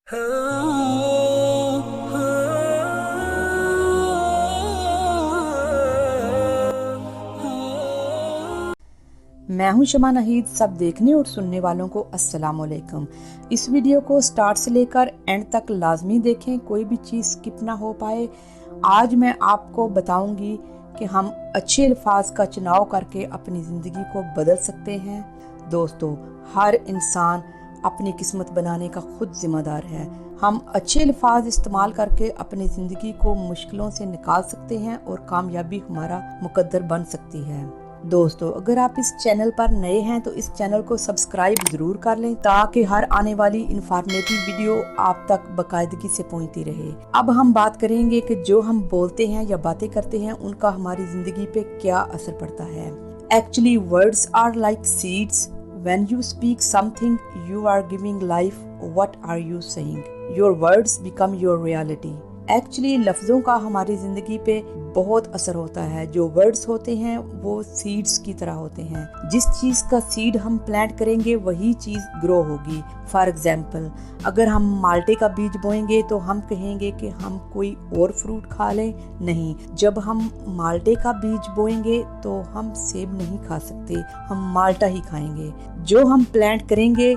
मैं हूं शमा नाहिद। सब देखने और सुनने वालों को अस्सलाम वालेकुम। इस वीडियो को स्टार्ट से लेकर एंड तक लाजमी देखें, कोई भी चीज़ स्किप ना हो पाए। आज मैं आपको बताऊंगी कि हम अच्छे अल्फाज का चुनाव करके अपनी ज़िंदगी को बदल सकते हैं। दोस्तों, हर इंसान अपनी किस्मत बनाने का खुद जिम्मेदार है। हम अच्छे अल्फाज इस्तेमाल करके अपनी ज़िंदगी को मुश्किलों से निकाल सकते हैं और कामयाबी हमारा मुकद्दर बन सकती है। दोस्तों, अगर आप इस चैनल पर नए हैं तो इस चैनल को सब्सक्राइब ज़रूर कर लें ताकि हर आने वाली इंफॉर्मेटिव वीडियो आप तक बाकायदगी से पहुंचती रहे। अब हम बात करेंगे कि जो हम बोलते हैं या बातें करते हैं उनका हमारी ज़िंदगी पे क्या असर पड़ता है। Actually words are like seeds. When you speak something, you are giving life. What are you saying? Your words become your reality. Actually लफ्ज़ों का हमारी ज़िंदगी पे बहुत असर होता है। जो वर्ड्स होते हैं वो सीड्स की तरह होते हैं। जिस चीज़ का सीड हम प्लांट करेंगे वही चीज़ ग्रो होगी। फॉर एग्जाम्पल, अगर हम माल्टे का बीज बोएंगे तो हम कहेंगे कि हम कोई और फ्रूट खा लें। नहीं, जब हम माल्टे का बीज बोएंगे तो हम सेब नहीं खा सकते, हम माल्टा ही खाएंगे। जो हम प्लांट करेंगे,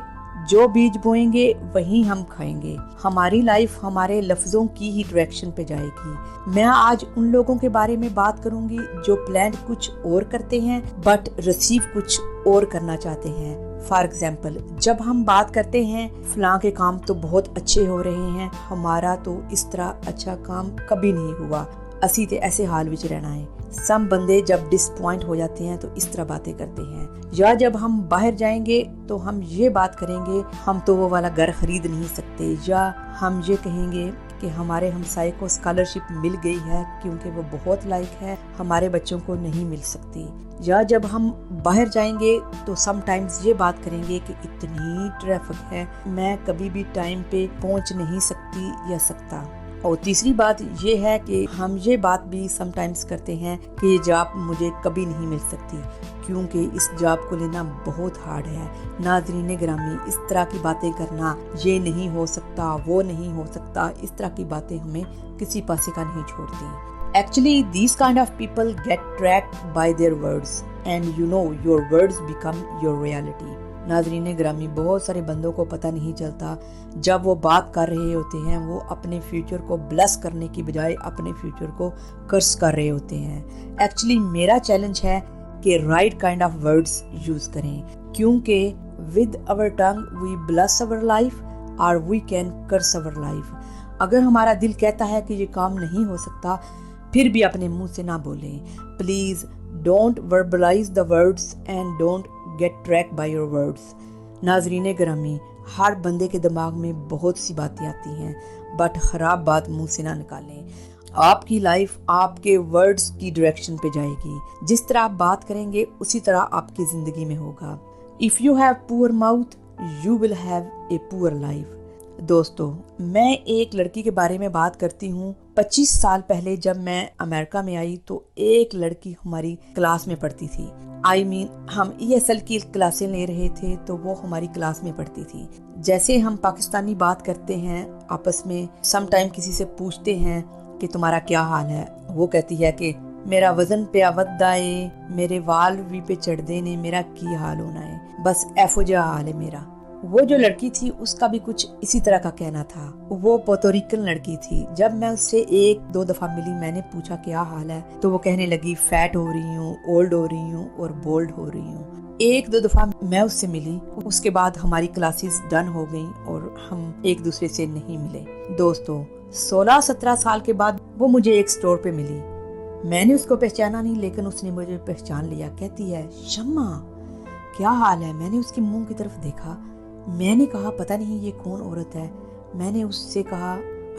जो बीज बोएंगे वही हम खाएंगे। हमारी लाइफ हमारे लफ्ज़ों की ही डायरेक्शन पे जाएगी। मैं आज उन लोगों के बारे में बात करूंगी जो प्लान कुछ और करते हैं बट रिसीव कुछ और करना चाहते हैं। फॉर एग्जाम्पल, जब हम बात करते हैं फलां के काम तो बहुत अच्छे हो रहे हैं, हमारा तो इस तरह अच्छा काम कभी नहीं हुआ, असी ते ऐसे हाल विच रहना है। सम बंदे जब डिसपॉइंट हो जाते हैं तो इस तरह बातें करते हैं। या जब हम बाहर जाएंगे तो हम ये बात करेंगे हम तो वो वाला घर खरीद नहीं सकते, या हम ये कहेंगे कि हमारे हमसाये को स्कॉलरशिप मिल गई है क्योंकि वो बहुत लायक है, हमारे बच्चों को नहीं मिल सकती। या जब हम बाहर जाएंगे तो समटाइम्स ये बात करेंगे कि इतनी ट्रैफिक है, मैं कभी भी टाइम पे पहुंच नहीं सकती या सकता। और तीसरी बात ये है कि हम ये बात भी समटाइम्स करते हैं कि ये जॉब मुझे कभी नहीं मिल सकती क्योंकि इस जॉब को लेना बहुत हार्ड है। नाज़रीन ग्रामी, इस तरह की बातें करना, ये नहीं हो सकता, वो नहीं हो सकता, इस तरह की बातें हमें किसी पासे का नहीं छोड़ती। Actually, these kind of people get tracked by their words and you know your words become your reality. नाज़रीन ग्रामी, बहुत सारे बंदों को पता नहीं चलता जब वो बात कर रहे होते हैं वो अपने फ्यूचर को ब्लेस करने की बजाय अपने फ्यूचर को कर्स कर रहे होते हैं। एक्चुअली मेरा चैलेंज है कि right kind of words use करें क्योंकि with our tongue we bless our life और we can curse our life. अगर हमारा दिल कहता है कि ये काम नहीं हो सकता फिर भी अपने मुंह से ना बोलें। Please don't verbalise the words and don't get track by your words. नाजरीन ग्रामी, हर बंदे के दिमाग में बहुत सी बातें आती हैं बट ख़राब बात मुंह से ना निकालें। आपकी लाइफ आपके वर्ड्स की डायरेक्शन पे जाएगी। जिस तरह आप बात करेंगे उसी तरह आपकी ज़िंदगी में होगा। If you have poor mouth you will have a poor life. दोस्तों, मैं एक लड़की के बारे में बात करती हूँ। 25 साल पहले जब मैं अमेरिका में आई तो एक लड़की हमारी क्लास में पढ़ती थी। हम ESL की क्लासें ले रहे थे तो वो हमारी क्लास में पढ़ती थी। जैसे हम पाकिस्तानी बात करते हैं आपस में, सम टाइम किसी से पूछते हैं कि तुम्हारा क्या हाल है, वो कहती है कि मेरा वजन पे आवदा है, मेरे वाल भी पे चढ़दे ने, मेरा की हाल होना है, बस एफो जा हाल है मेरा। वो जो लड़की थी उसका भी कुछ इसी तरह का कहना था। वो पोर्टोरिकन लड़की थी। जब मैं उससे 1-2 दफा मिली, मैंने पूछा क्या हाल है तो वो कहने लगी फैट हो रही हूँ, ओल्ड हो रही हूँ और बोल्ड हो रही हूँ। 1-2 दफा मैं उससे मिली, उसके बाद हमारी क्लासेस डन हो गई और हम एक दूसरे से नहीं मिले। दोस्तों, 16-17 साल के बाद वो मुझे एक स्टोर पे मिली। मैंने उसको पहचाना नहीं लेकिन उसने मुझे पहचान लिया। कहती है शम्मा क्या हाल है। मैंने उसके मुंह की तरफ देखा, मैंने कहा पता नहीं ये कौन औरत है। मैंने उससे कहा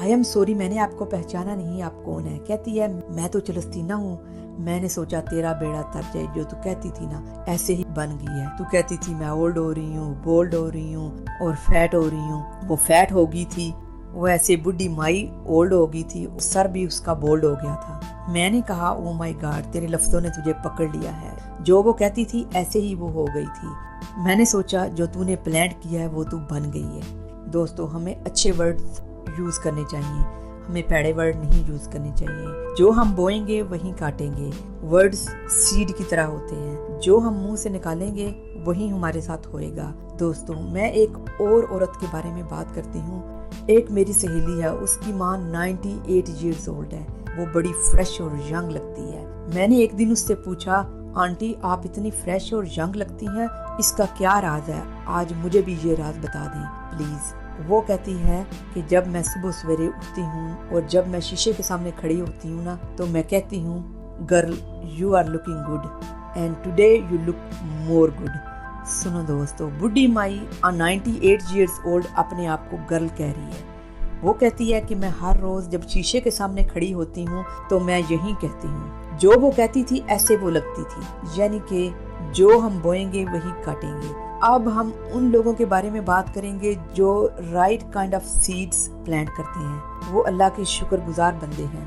आई एम सॉरी, मैंने आपको पहचाना नहीं, आप कौन है। कहती है मैं तो चलस्तीना हूँ। मैंने सोचा तेरा बेड़ा तर जाए, जो तू कहती थी ना ऐसे ही बन गई है। तू कहती थी मैं ओल्ड हो रही हूँ, बोल्ड हो रही हूँ और फैट हो रही हूँ। वो फैट हो गई थी, वो ऐसे बुढ़ी माई ओल्ड हो गई थी, सर भी उसका बोल्ड हो गया था। मैंने कहा ओ माय गॉड, तेरे लफ्जों ने तुझे पकड़ लिया है। जो वो कहती थी ऐसे ही वो हो गई थी। मैंने सोचा जो तूने प्लान किया है वो तू बन गई है। दोस्तों हमें अच्छे वर्ड्स यूज़ करने चाहिए, हमें पैड़े वर्ड नहीं यूज़ करने चाहिए। जो हम बोएंगे वही काटेंगे। वर्ड्स सीड की तरह होते हैं, जो हम मुंह से निकालेंगे वही हमारे साथ होएगा। दोस्तों मैं एक और औरत के बारे में बात करती हूँ। एक मेरी सहेली है, उसकी माँ 98 ईयर्स ओल्ड है। वो बड़ी फ्रेश और यंग लगती है। मैंने एक दिन उससे पूछा, आंटी आप इतनी फ्रेश और यंग लगती हैं, इसका क्या राज है? आज मुझे भी ये राज बता दें प्लीज। वो कहती है कि जब मैं सुबह सवेरे उठती हूँ और जब मैं शीशे के सामने खड़ी होती हूँ ना, तो मैं कहती हूँ, girl you are looking good and today you look more good. सुनो दोस्तों, बुढ़ी माई 98 ईयर्स ओल्ड अपने आप को गर्ल कह रही है। वो कहती है कि मैं हर रोज जब शीशे के सामने खड़ी होती हूँ तो मैं यही कहती हूँ। जो वो कहती थी ऐसे वो लगती थी, यानी कि जो हम बोएंगे वही काटेंगे। अब हम उन लोगों के बारे में बात करेंगे जो right kind of seeds plant करते हैं। वो अल्लाह के शुक्रगुजार बंदे हैं।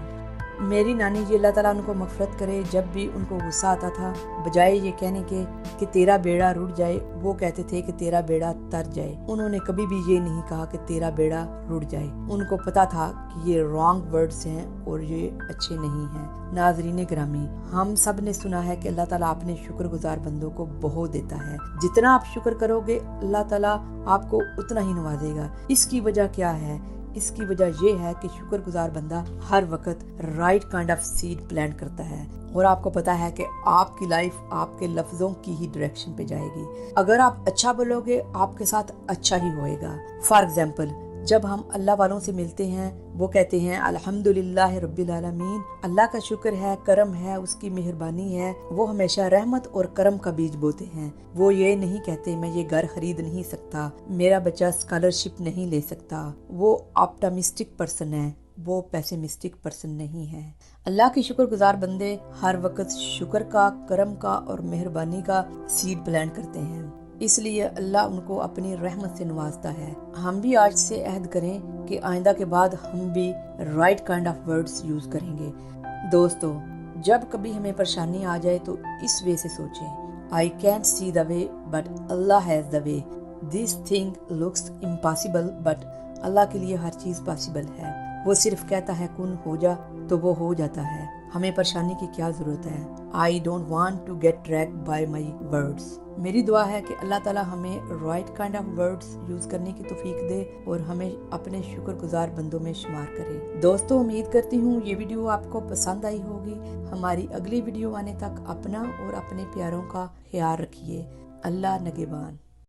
मेरी नानी जी अल्लाह ताला उनको मग़फ़िरत करे, जब भी उनको गुस्सा आता था, बजाय ये कहने के कि तेरा बेड़ा रुड़ जाए, वो कहते थे कि तेरा बेड़ा तर जाए। उन्होंने कभी भी ये नहीं कहा कि तेरा बेड़ा रुड़ जाए। उनको पता था कि ये रॉन्ग वर्ड्स हैं और ये अच्छे नहीं हैं। नाज़रीन गिरामी, हम सब ने सुना है कि अल्लाह ताला अपने शुक्रगुजार बंदों को बहुत देता है। जितना आप शुक्र करोगे अल्लाह ताला आपको उतना ही नवाजेगा। इसकी वजह क्या है? इसकी वजह ये है कि शुक्रगुजार बंदा हर वक्त right kind of seed plant करता है। और आपको पता है कि आपकी लाइफ आपके लफ्जों की ही डायरेक्शन पे जाएगी। अगर आप अच्छा बोलोगे आपके साथ अच्छा ही होएगा। फॉर एग्जाम्पल, जब हम अल्लाह वालों से मिलते हैं वो कहते हैं अल्हम्दुलिल्लाह रब्बिल आलमीन, अल्लाह का शुक्र है, करम है, उसकी मेहरबानी है। वो हमेशा रहमत और करम का बीज बोते हैं। वो ये नहीं कहते मैं ये घर खरीद नहीं सकता, मेरा बच्चा स्कॉलरशिप नहीं ले सकता। वो ऑप्टिमिस्टिक पर्सन है, वो पेसिमिस्टिक पर्सन नहीं है। अल्लाह के शुक्रगुजार बंदे हर वक्त शुक्र का, करम का और मेहरबानी का सीड प्लांट करते हैं, इसलिए अल्लाह उनको अपनी रहमत से नवाजता है। हम भी आज से अहद करें कि आइंदा के बाद हम भी right kind of words use करेंगे। दोस्तों, जब कभी हमें परेशानी आ जाए तो इस वे से सोचें, I can't see the way but Allah has the way, this thing looks impossible but Allah के लिए हर चीज पॉसिबल है। वो सिर्फ कहता है कुन हो जा तो वो हो जाता है। हमें परेशानी की क्या जरूरत है? I don't want to get tracked by my words. मेरी दुआ है कि अल्लाह ताला हमें right kind of words use करने की तौफीक दे और हमें अपने शुक्रगुजार बंदों में शुमार करे। दोस्तों, उम्मीद करती हूँ ये वीडियो आपको पसंद आई होगी। हमारी अगली वीडियो आने तक अपना और अपने प्यारों का ख्याल रखिए। अल्लाह नगेबान।